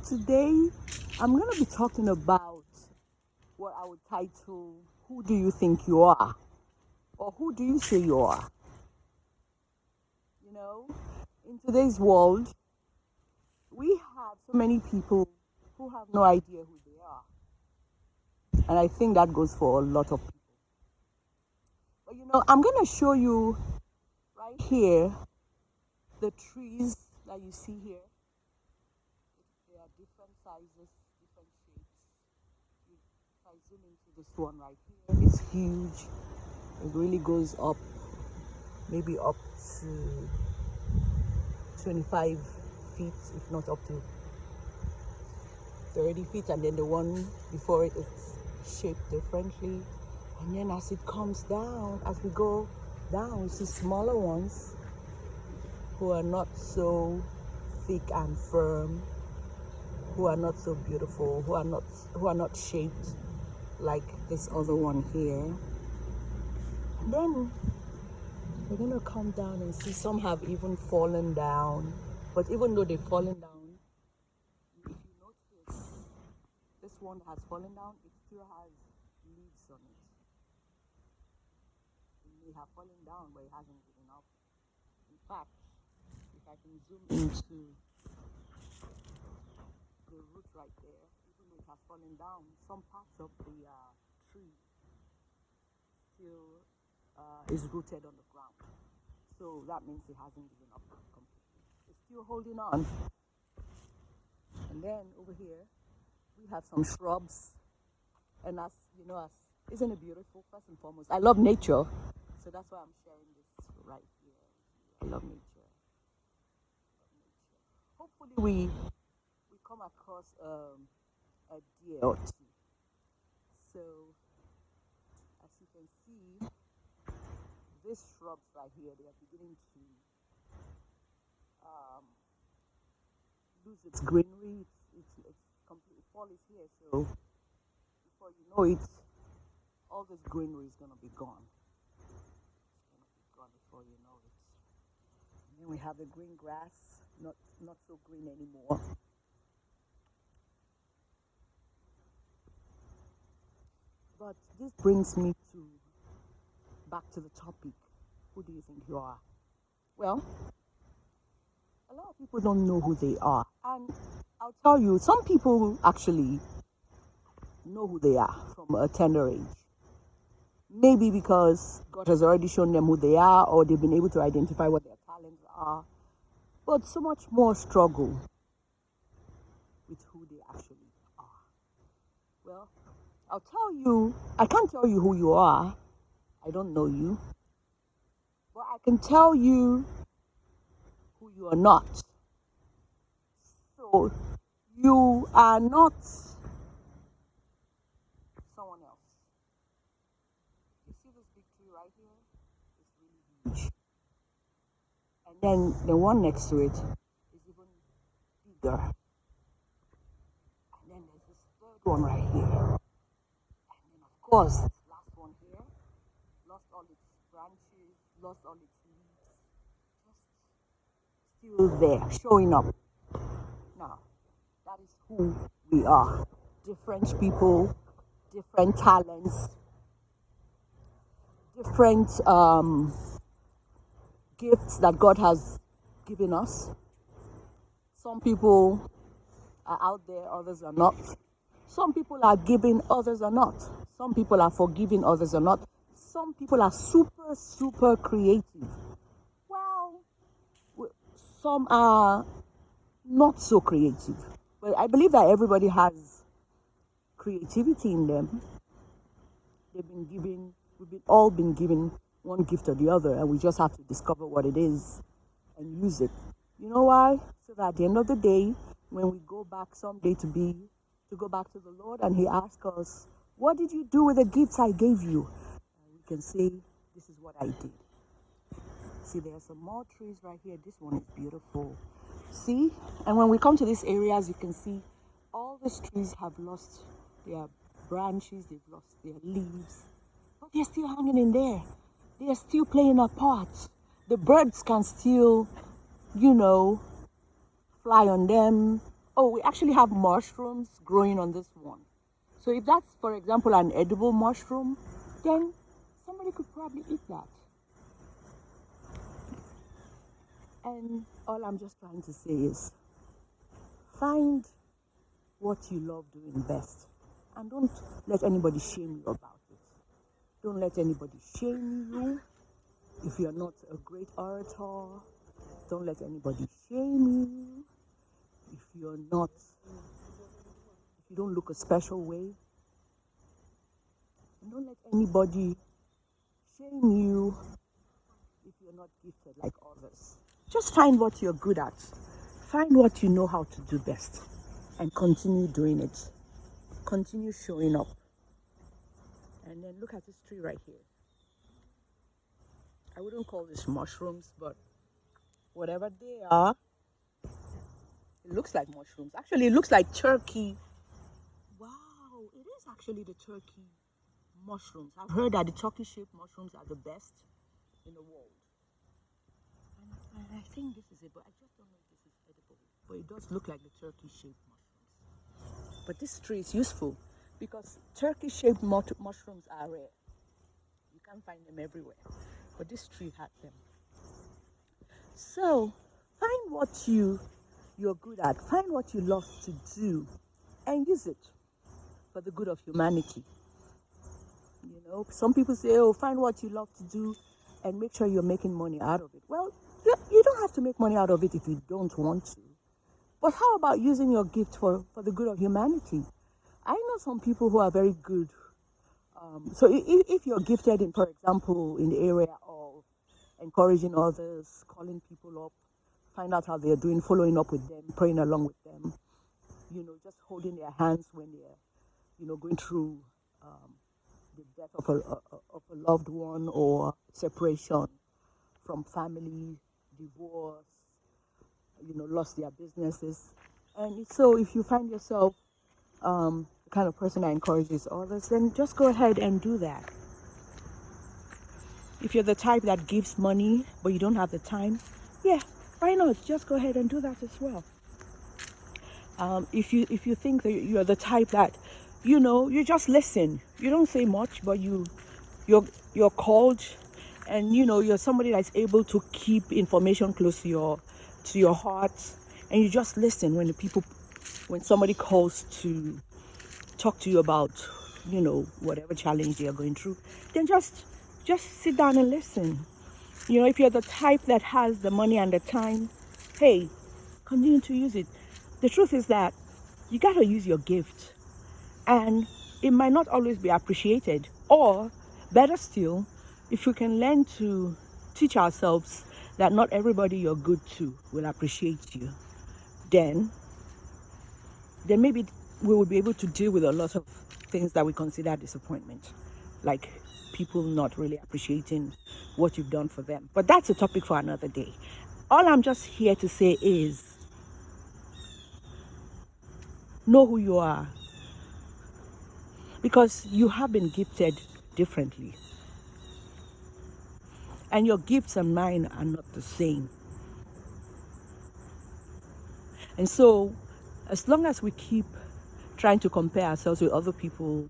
today I'm going to be talking about what I would title Who Do You Think You Are? Or Who Do You Say You Are? You know, in today's world, we have so many people who have no idea who they are. And I think that goes for a lot of people. But I'm going to show you right here the trees that you see here. They are different sizes, different shapes. If I zoom into this one right here, it's huge. It really goes up, maybe up to 25 feet, if not up to 30 feet. And then the one before it is shaped differently. And then as it comes down, as we go down, we see smaller ones who are not so thick and firm, who are not so beautiful, who are not shaped like this other one here. And then we're gonna come down and see some have even fallen down. But even though they've fallen down, if you notice, this one that has fallen down, it still has leaves on it. It may have fallen down, but it hasn't given up. In fact, if I can zoom into the root right there, even though it has fallen down, some parts of the tree still is rooted on the ground. So that means it hasn't given up completely. It's still holding on. And then over here, we have some shrubs. And as isn't it beautiful? First and foremost, I love nature. So that's why I'm sharing this right here. I love nature. Hopefully we come across a deer or two. So as you can see, these shrubs right here, they are beginning to lose its greenery. It's completely fall is here. So before you know it, all this greenery is gonna be gone. It's gonna be gone before you know it. And then we have the green grass, not so green anymore. But this brings me back to the topic. Who do you think you are? Well, a lot of people don't know who they are. And I'll tell you, some people actually know who they are from a tender age. Maybe because God has already shown them who they are, or they've been able to identify what their talents are. But so much more struggle with who they actually are. Well, I'll tell you, I can't tell you who you are. I don't know you. But I can tell you who you are not. So, you are not someone else. You see this big tree right here? It's really huge. And then the one next to it is even bigger. And then there's this third one right here. And then, of course, this last one here lost all its branches, lost all its leaves, just still there, showing up. Now, that is who we are. Different people, different talents, different gifts that God has given us. Some people are out there, others are not. Some people are giving, others are not. Some people are forgiving, others are not. Some people are super, super creative. Well, some are not so creative. But I believe that everybody has creativity in them. We've all been given one gift or the other, and we just have to discover what it is and use it. You know why? So that at the end of the day, when we go back someday to go back to the Lord, and He asks us, "What did you do with the gifts I gave you?" And we can say, "This is what I did." See, there are some more trees right here. This one is beautiful. See? And when we come to these areas, you can see all these trees have lost their branches, they've lost their leaves, but they're still hanging in there. They are still playing a part. The birds can still, fly on them. oh, we actually have mushrooms growing on this one. So if that's, for example, an edible mushroom, then somebody could probably eat that. And all I'm just trying to say is find what you love doing best. And don't let anybody shame you about it. Don't let anybody shame you if you're not a great orator. Don't let anybody shame you if you're not, if you don't look a special way. And don't let anybody shame you if you're not gifted like others. Just find what you're good at. Find what you know how to do best and continue doing it. Continue showing up. And then look at this tree right here. I wouldn't call this mushrooms, but whatever they are, it looks like mushrooms. Actually, it looks like turkey. Wow, it is actually the turkey mushrooms. I've heard that the turkey-shaped mushrooms are the best in the world. And I think this is it, but I just don't know if this is edible. But it does look like the turkey-shaped mushrooms. But this tree is useful because turkey-shaped mushrooms are rare. You can't find them everywhere. But this tree has them. So find what you're good at. Find what you love to do and use it for the good of humanity. You know, some people say, oh, find what you love to do and make sure you're making money out of it. Well, you don't have to make money out of it if you don't want to. But how about using your gift for the good of humanity? I know some people who are very good. So if you're gifted in, for example, in the area of encouraging others, calling people up, find out how they're doing, following up with them, praying along with them, you know, just holding their hands when they're, you know, going through the death of a loved one or separation from family, divorce, you know, lost their businesses. And so if you find yourself the kind of person that encourages others, then just go ahead and do that. If you're the type that gives money but you don't have the time, yeah, why not? Just go ahead and do that as well. If you think that you're the type that, you know, you just listen. You don't say much, but you're called, and you know you're somebody that's able to keep information close to your heart, and you just listen when somebody calls to talk to you about, you know, whatever challenge they are going through, then just sit down and listen. You know, if you're the type that has the money and the time, hey, continue to use it. The truth is that you got to use your gift, and it might not always be appreciated, or better still, if we can learn to teach ourselves that not everybody you're good to will appreciate you, then maybe we will be able to deal with a lot of things that we consider disappointment, like people not really appreciating what you've done for them. But that's a topic for another day. All I'm just here to say is, know who you are, because you have been gifted differently, and your gifts and mine are not the same. And so as long as we keep trying to compare ourselves with other people,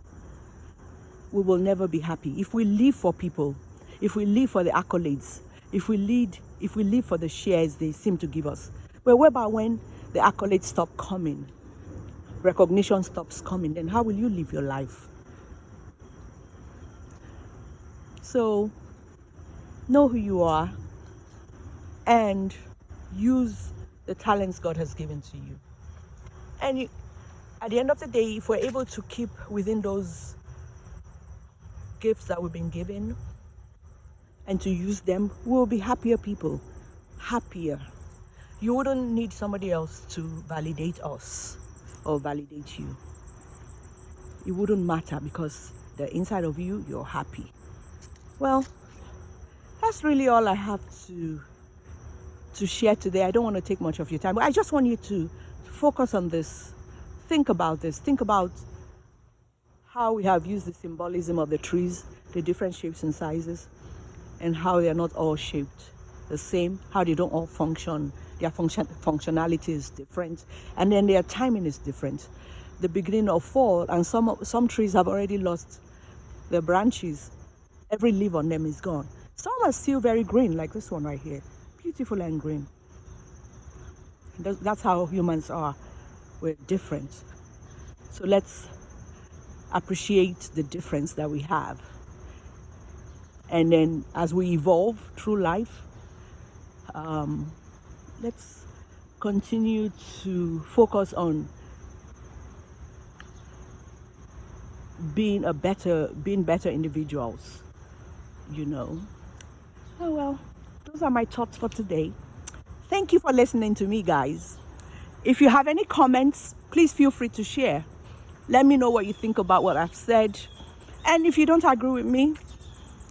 we will never be happy. If we live for people, if we live for the accolades, if we live for the shares they seem to give us, but whereby when the accolades stop coming, recognition stops coming, then how will you live your life? So know who you are and use the talents God has given to you. And at the end of the day, if we're able to keep within those gifts that we've been given and to use them, we'll be happier people. Happier. You wouldn't need somebody else to validate us or validate you. It wouldn't matter, because the inside of you, you're happy. Well, that's really all I have to share today. I don't want to take much of your time, but I just want you to focus on this. Think about this. Think about how we have used the symbolism of the trees, the different shapes and sizes, and how they are not all shaped the same, how they don't all function. Their functionality is different, and then their timing is different. The beginning of fall, and some trees have already lost their branches. Every leaf on them is gone. Some are still very green, like this one right here, beautiful and green. That's how humans are. We're different. So let's appreciate the difference that we have. And then as we evolve through life, let's continue to focus on being better individuals, you know. Oh well, those are my thoughts for today. Thank you for listening to me, guys. If you have any comments, please feel free to share. Let me know what you think about what I've said. And if you don't agree with me,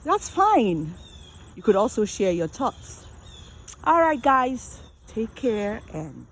that's fine. You could also share your thoughts. All right, guys, take care and